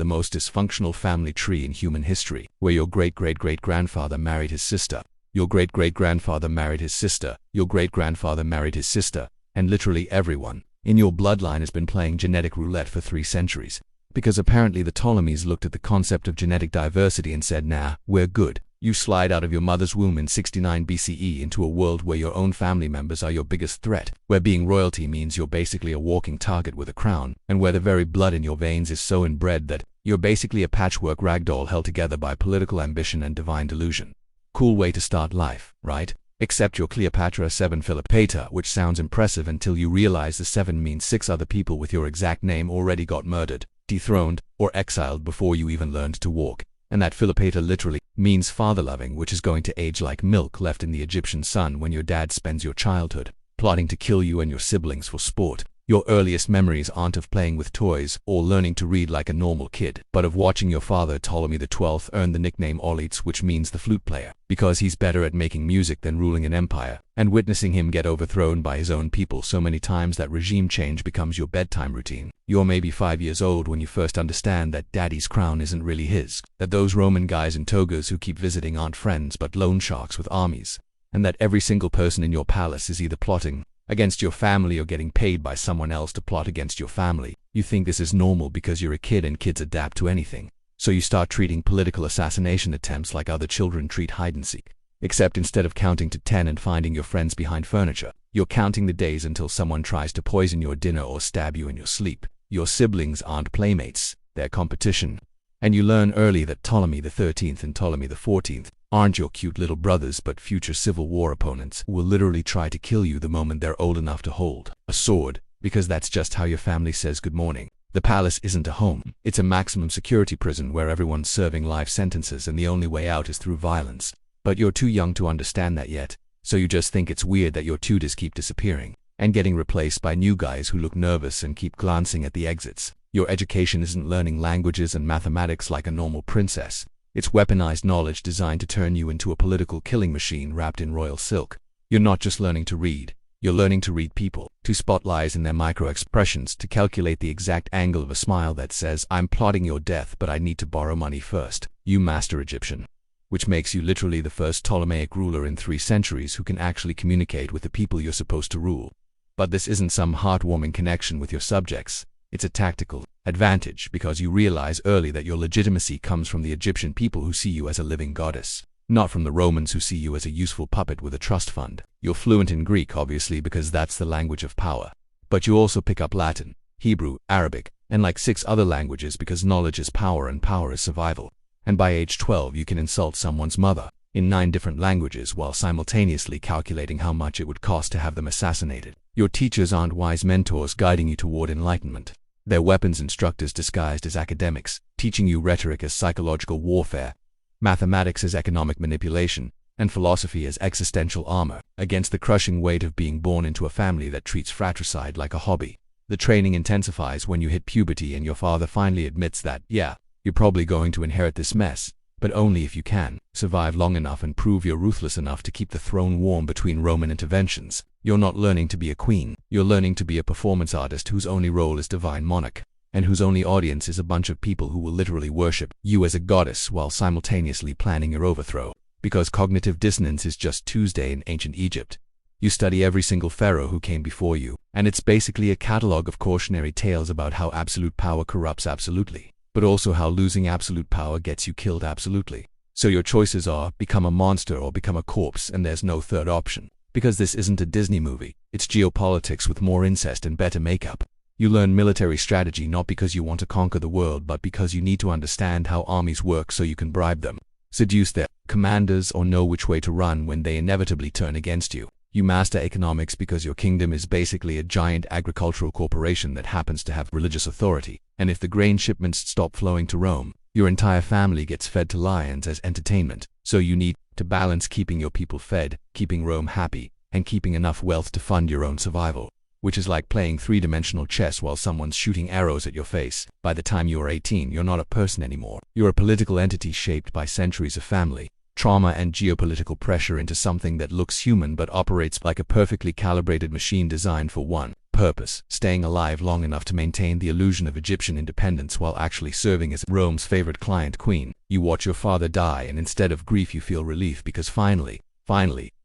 the most dysfunctional family tree in human history, where your great-great-great-grandfather married his sister, your great-great-grandfather married his sister, your great-grandfather married his sister, and literally everyone in your bloodline has been playing genetic roulette for 3 centuries. Because apparently the Ptolemies looked at the concept of genetic diversity and said, nah, we're good. You slide out of your mother's womb in 69 BCE into a world where your own family members are your biggest threat, where being royalty means you're basically a walking target with a crown, and where the very blood in your veins is so inbred that you're basically a patchwork ragdoll held together by political ambition and divine delusion. Cool way to start life, right? Except your Cleopatra VII Philippata, which sounds impressive until you realize the 7 means 6 other people with your exact name already got murdered, dethroned, or exiled before you even learned to walk. And that Philippata literally means father-loving, which is going to age like milk left in the Egyptian sun when your dad spends your childhood plotting to kill you and your siblings for sport. Your earliest memories aren't of playing with toys or learning to read like a normal kid, but of watching your father Ptolemy XII earn the nickname Olitz, which means the flute player, because he's better at making music than ruling an empire, and witnessing him get overthrown by his own people so many times that regime change becomes your bedtime routine. You're maybe 5 years old when you first understand that daddy's crown isn't really his, that those Roman guys in togas who keep visiting aren't friends but loan sharks with armies, and that every single person in your palace is either plotting against your family or getting paid by someone else to plot against your family. You think this is normal because you're a kid and kids adapt to anything. So you start treating political assassination attempts like other children treat hide-and-seek. Except instead of counting to 10 and finding your friends behind furniture, you're counting the days until someone tries to poison your dinner or stab you in your sleep. Your siblings aren't playmates, they're competition. And you learn early that Ptolemy XIII and Ptolemy XIV aren't your cute little brothers but future civil war opponents who will literally try to kill you the moment they're old enough to hold a sword, because that's just how your family says good morning. The palace isn't a home, it's a maximum security prison where everyone's serving life sentences and the only way out is through violence. But you're too young to understand that yet, so you just think it's weird that your tutors keep disappearing and getting replaced by new guys who look nervous and keep glancing at the exits. Your education isn't learning languages and mathematics like a normal princess. It's weaponized knowledge designed to turn you into a political killing machine wrapped in royal silk. You're not just learning to read, you're learning to read people, to spot lies in their micro-expressions, to calculate the exact angle of a smile that says, I'm plotting your death but I need to borrow money first. You master Egyptian. Which makes you literally the first Ptolemaic ruler in 3 centuries who can actually communicate with the people you're supposed to rule. But this isn't some heartwarming connection with your subjects. It's a tactical advantage because you realize early that your legitimacy comes from the Egyptian people who see you as a living goddess, not from the Romans who see you as a useful puppet with a trust fund. You're fluent in Greek, obviously, because that's the language of power. But you also pick up Latin, Hebrew, Arabic, and like 6 other languages because knowledge is power and power is survival. And by age 12 you can insult someone's mother in 9 different languages while simultaneously calculating how much it would cost to have them assassinated. Your teachers aren't wise mentors guiding you toward enlightenment. They're weapons instructors disguised as academics, teaching you rhetoric as psychological warfare, mathematics as economic manipulation, and philosophy as existential armor against the crushing weight of being born into a family that treats fratricide like a hobby. The training intensifies when you hit puberty and your father finally admits that, yeah, you're probably going to inherit this mess, but only if you can survive long enough and prove you're ruthless enough to keep the throne warm between Roman interventions. You're not learning to be a queen, you're learning to be a performance artist whose only role is divine monarch, and whose only audience is a bunch of people who will literally worship you as a goddess while simultaneously planning your overthrow. Because cognitive dissonance is just Tuesday in ancient Egypt. You study every single pharaoh who came before you, and it's basically a catalog of cautionary tales about how absolute power corrupts absolutely, but also how losing absolute power gets you killed absolutely. So your choices are become a monster or become a corpse, and there's no third option. Because this isn't a Disney movie, it's geopolitics with more incest and better makeup. You learn military strategy not because you want to conquer the world but because you need to understand how armies work so you can bribe them, seduce their commanders, or know which way to run when they inevitably turn against you. You master economics because your kingdom is basically a giant agricultural corporation that happens to have religious authority, and if the grain shipments stop flowing to Rome, your entire family gets fed to lions as entertainment. So you need to balance keeping your people fed, keeping Rome happy, and keeping enough wealth to fund your own survival, which is like playing 3-dimensional chess while someone's shooting arrows at your face. By the time you are 18, you're not a person anymore. You're a political entity shaped by centuries of family, trauma, and geopolitical pressure into something that looks human but operates like a perfectly calibrated machine designed for one purpose, staying alive long enough to maintain the illusion of Egyptian independence while actually serving as Rome's favorite client queen. You watch your father die, and instead of grief you feel relief because finally,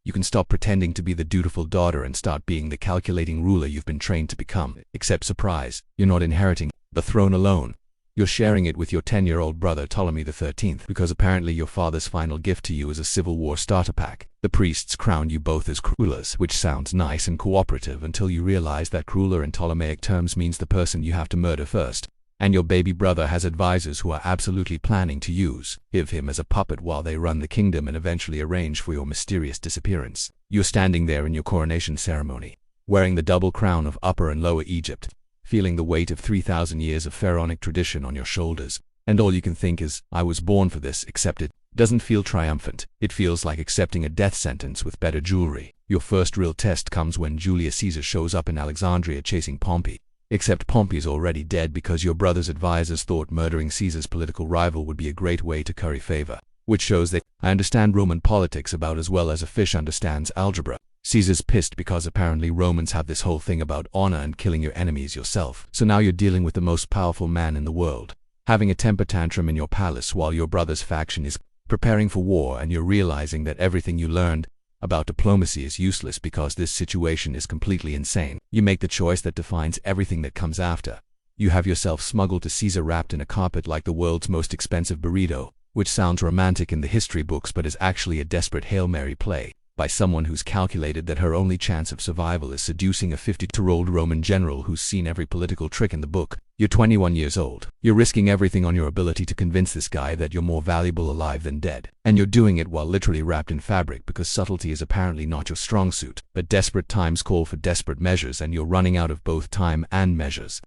you can stop pretending to be the dutiful daughter and start being the calculating ruler you've been trained to become. Except surprise, you're not inheriting the throne alone. You're sharing it with your 10-year-old brother Ptolemy XIII, because apparently your father's final gift to you is a civil war starter pack. The priests crown you both as rulers, which sounds nice and cooperative until you realize that ruler in Ptolemaic terms means the person you have to murder first. And your baby brother has advisors who are absolutely planning to use him as a puppet while they run the kingdom and eventually arrange for your mysterious disappearance. You're standing there in your coronation ceremony, wearing the double crown of Upper and Lower Egypt, feeling the weight of 3,000 years of pharaonic tradition on your shoulders, and all you can think is, I was born for this, except it doesn't feel triumphant. It feels like accepting a death sentence with better jewelry. Your first real test comes when Julius Caesar shows up in Alexandria chasing Pompey. Except Pompey's already dead because your brother's advisors thought murdering Caesar's political rival would be a great way to curry favor. Which shows that I understand Roman politics about as well as a fish understands algebra. Caesar's pissed because apparently Romans have this whole thing about honor and killing your enemies yourself. So now you're dealing with the most powerful man in the world, having a temper tantrum in your palace while your brother's faction is preparing for war, and you're realizing that everything you learned about diplomacy is useless because this situation is completely insane. You make the choice that defines everything that comes after. You have yourself smuggled to Caesar wrapped in a carpet like the world's most expensive burrito, which sounds romantic in the history books but is actually a desperate Hail Mary play by someone who's calculated that her only chance of survival is seducing a 52-year-old Roman general who's seen every political trick in the book. You're 21 years old. You're risking everything on your ability to convince this guy that you're more valuable alive than dead. And you're doing it while literally wrapped in fabric because subtlety is apparently not your strong suit. But desperate times call for desperate measures, and you're running out of both time and measures.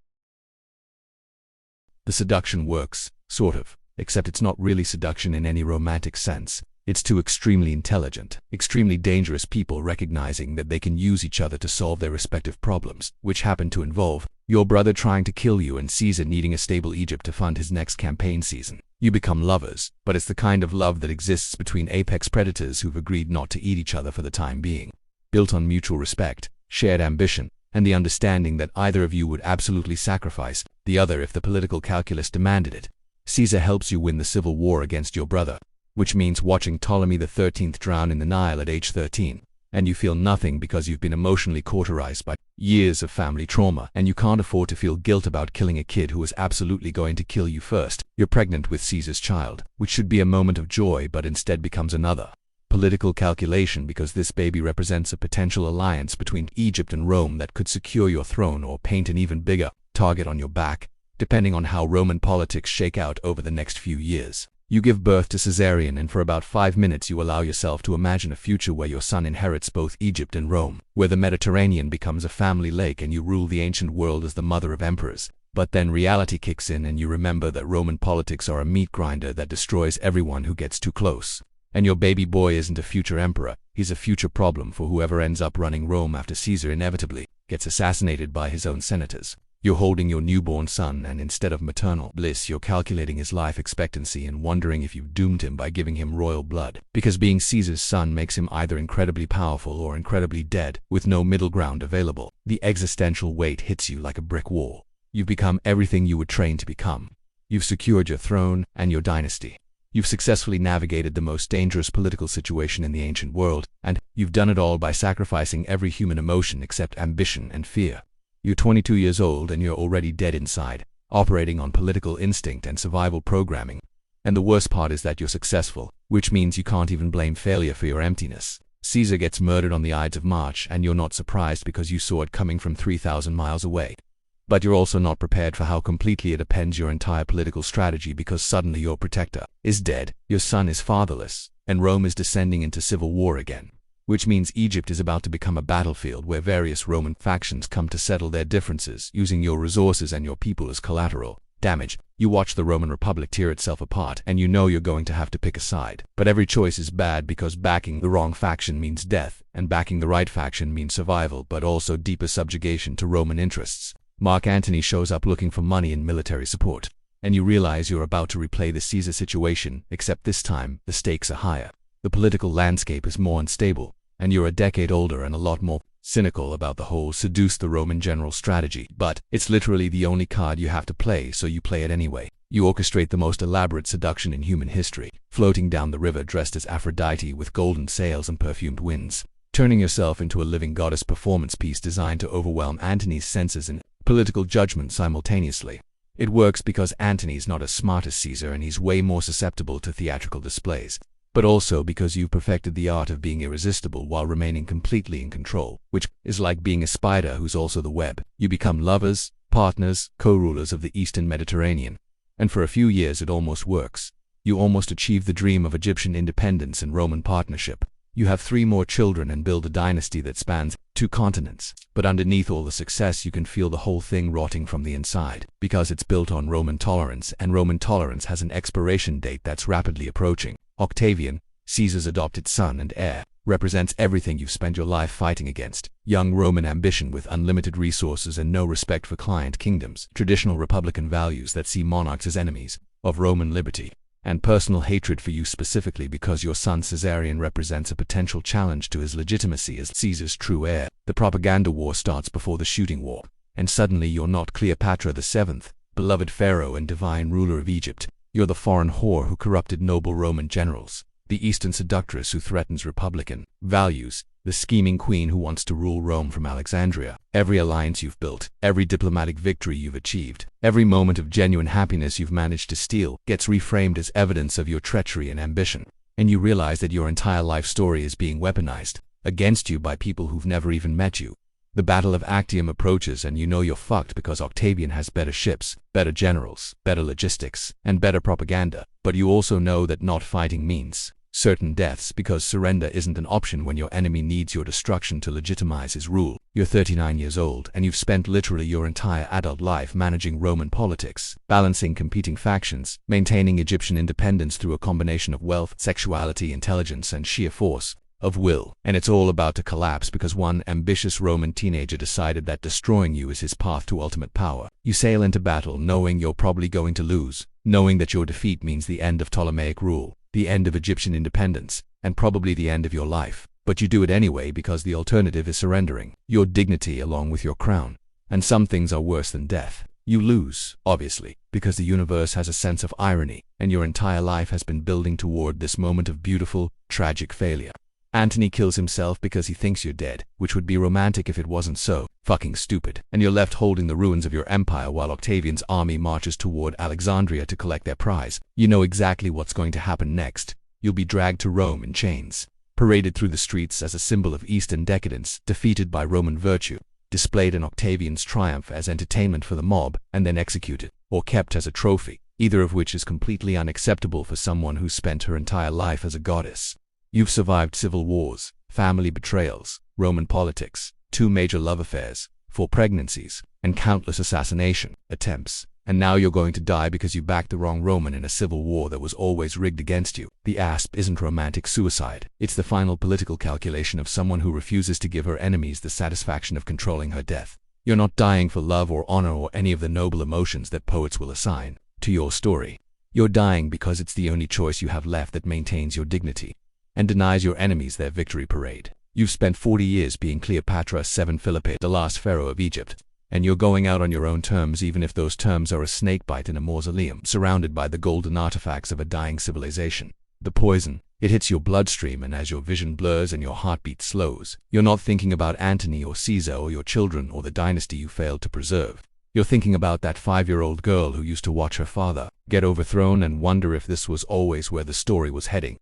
The seduction works, sort of, except it's not really seduction in any romantic sense. It's two extremely intelligent, extremely dangerous people recognizing that they can use each other to solve their respective problems, which happen to involve your brother trying to kill you and Caesar needing a stable Egypt to fund his next campaign season. You become lovers, but it's the kind of love that exists between apex predators who've agreed not to eat each other for the time being, built on mutual respect, shared ambition, and the understanding that either of you would absolutely sacrifice the other if the political calculus demanded it. Caesar helps you win the civil war against your brother, which means watching Ptolemy XIII drown in the Nile at age 13, and you feel nothing because you've been emotionally cauterized by years of family trauma, and you can't afford to feel guilt about killing a kid who was absolutely going to kill you first. You're pregnant with Caesar's child, which should be a moment of joy but instead becomes another political calculation because this baby represents a potential alliance between Egypt and Rome that could secure your throne or paint an even bigger target on your back, depending on how Roman politics shake out over the next few years. You give birth to Caesarion, and for about 5 minutes you allow yourself to imagine a future where your son inherits both Egypt and Rome, where the Mediterranean becomes a family lake and you rule the ancient world as the mother of emperors. But then reality kicks in and you remember that Roman politics are a meat grinder that destroys everyone who gets too close. And your baby boy isn't a future emperor, he's a future problem for whoever ends up running Rome after Caesar inevitably gets assassinated by his own senators. You're holding your newborn son, and instead of maternal bliss you're calculating his life expectancy and wondering if you've doomed him by giving him royal blood, because being Caesar's son makes him either incredibly powerful or incredibly dead, with no middle ground available. The existential weight hits you like a brick wall. You've become everything you were trained to become. You've secured your throne and your dynasty. You've successfully navigated the most dangerous political situation in the ancient world, and you've done it all by sacrificing every human emotion except ambition and fear. You're 22 years old and you're already dead inside, operating on political instinct and survival programming. And the worst part is that you're successful, which means you can't even blame failure for your emptiness. Caesar gets murdered on the Ides of March, and you're not surprised because you saw it coming from 3,000 miles away. But you're also not prepared for how completely it upends your entire political strategy, because suddenly your protector is dead, your son is fatherless, and Rome is descending into civil war again. Which means Egypt is about to become a battlefield where various Roman factions come to settle their differences, using your resources and your people as collateral damage. You watch the Roman Republic tear itself apart, and you know you're going to have to pick a side. But every choice is bad because backing the wrong faction means death, and backing the right faction means survival, but also deeper subjugation to Roman interests. Mark Antony shows up looking for money and military support, and you realize you're about to replay the Caesar situation, except this time the stakes are higher. The political landscape is more unstable, and you're a decade older and a lot more cynical about the whole seduce the Roman general strategy, but it's literally the only card you have to play, so you play it anyway. You orchestrate the most elaborate seduction in human history, floating down the river dressed as Aphrodite with golden sails and perfumed winds, turning yourself into a living goddess performance piece designed to overwhelm Antony's senses and political judgment simultaneously. It works because Antony's not as smart as Caesar and he's way more susceptible to theatrical displays, but also because you've perfected the art of being irresistible while remaining completely in control, which is like being a spider who's also the web. You become lovers, partners, co-rulers of the Eastern Mediterranean. And for a few years it almost works. You almost achieve the dream of Egyptian independence and Roman partnership. You have 3 more children and build a dynasty that spans 2 continents. But underneath all the success you can feel the whole thing rotting from the inside, because it's built on Roman tolerance, and Roman tolerance has an expiration date that's rapidly approaching. Octavian, Caesar's adopted son and heir, represents everything you've spent your life fighting against. Young Roman ambition with unlimited resources and no respect for client kingdoms, traditional republican values that see monarchs as enemies of Roman liberty, and personal hatred for you specifically because your son Caesarion represents a potential challenge to his legitimacy as Caesar's true heir. The propaganda war starts before the shooting war, and suddenly you're not Cleopatra VII, beloved pharaoh and divine ruler of Egypt. You're the foreign whore who corrupted noble Roman generals, the Eastern seductress who threatens republican values, the scheming queen who wants to rule Rome from Alexandria. Every alliance you've built, every diplomatic victory you've achieved, every moment of genuine happiness you've managed to steal gets reframed as evidence of your treachery and ambition. And you realize that your entire life story is being weaponized against you by people who've never even met you. The Battle of Actium approaches and you know you're fucked because Octavian has better ships, better generals, better logistics, and better propaganda. But you also know that not fighting means certain deaths because surrender isn't an option when your enemy needs your destruction to legitimize his rule. You're 39 years old and you've spent literally your entire adult life managing Roman politics, balancing competing factions, maintaining Egyptian independence through a combination of wealth, sexuality, intelligence, and sheer force of will. And it's all about to collapse because one ambitious Roman teenager decided that destroying you is his path to ultimate power. You sail into battle knowing you're probably going to lose, knowing that your defeat means the end of Ptolemaic rule, the end of Egyptian independence, and probably the end of your life. But you do it anyway because the alternative is surrendering your dignity along with your crown. And some things are worse than death. You lose, obviously, because the universe has a sense of irony, and your entire life has been building toward this moment of beautiful, tragic failure. Antony kills himself because he thinks you're dead, which would be romantic if it wasn't so fucking stupid. And you're left holding the ruins of your empire while Octavian's army marches toward Alexandria to collect their prize. You know exactly what's going to happen next. You'll be dragged to Rome in chains, paraded through the streets as a symbol of Eastern decadence, defeated by Roman virtue, displayed in Octavian's triumph as entertainment for the mob, and then executed, or kept as a trophy, either of which is completely unacceptable for someone who's spent her entire life as a goddess. You've survived civil wars, family betrayals, Roman politics, 2 major love affairs, 4 pregnancies, and countless assassination attempts. And now you're going to die because you backed the wrong Roman in a civil war that was always rigged against you. The asp isn't romantic suicide. It's the final political calculation of someone who refuses to give her enemies the satisfaction of controlling her death. You're not dying for love or honor or any of the noble emotions that poets will assign to your story. You're dying because it's the only choice you have left that maintains your dignity and denies your enemies their victory parade. You've spent 40 years being Cleopatra VII Philippe, the last pharaoh of Egypt, and you're going out on your own terms even if those terms are a snakebite in a mausoleum, surrounded by the golden artifacts of a dying civilization. The poison, it hits your bloodstream, and as your vision blurs and your heartbeat slows, you're not thinking about Antony or Caesar or your children or the dynasty you failed to preserve. You're thinking about that 5-year-old girl who used to watch her father get overthrown and wonder if this was always where the story was heading.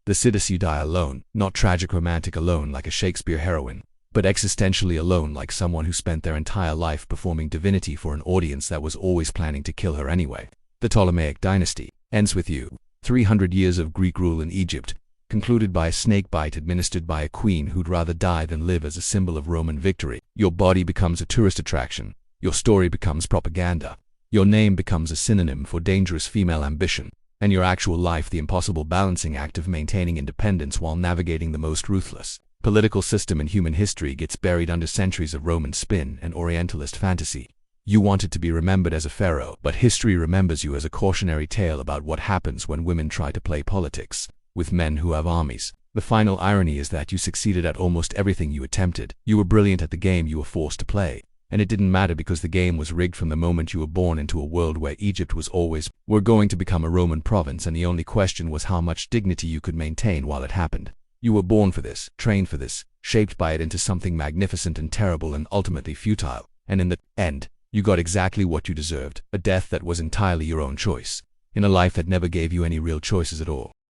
The seduce you die alone, not tragic romantic alone like a Shakespeare heroine, but existentially alone like someone who spent their entire life performing divinity for an audience that was always planning to kill her anyway. The Ptolemaic dynasty ends with you. 300 years of Greek rule in Egypt, concluded by a snakebite administered by a queen who'd rather die than live as a symbol of Roman victory. Your body becomes a tourist attraction. Your story becomes propaganda. Your name becomes a synonym for dangerous female ambition. And your actual life the impossible balancing act of maintaining independence while navigating the most ruthless political system in human history gets buried under centuries of Roman spin and Orientalist fantasy. You wanted to be remembered as a pharaoh, but history remembers you as a cautionary tale about what happens when women try to play politics with men who have armies, The final irony is that you succeeded at almost everything you attempted. You were brilliant at the game you were forced to play. And it didn't matter because the game was rigged from the moment you were born into a world where Egypt was always were going to become a Roman province, and the only question was how much dignity you could maintain while it happened. You were born for this, trained for this, shaped by it into something magnificent and terrible and ultimately futile. And in the end, you got exactly what you deserved, a death that was entirely your own choice, in a life that never gave you any real choices at all.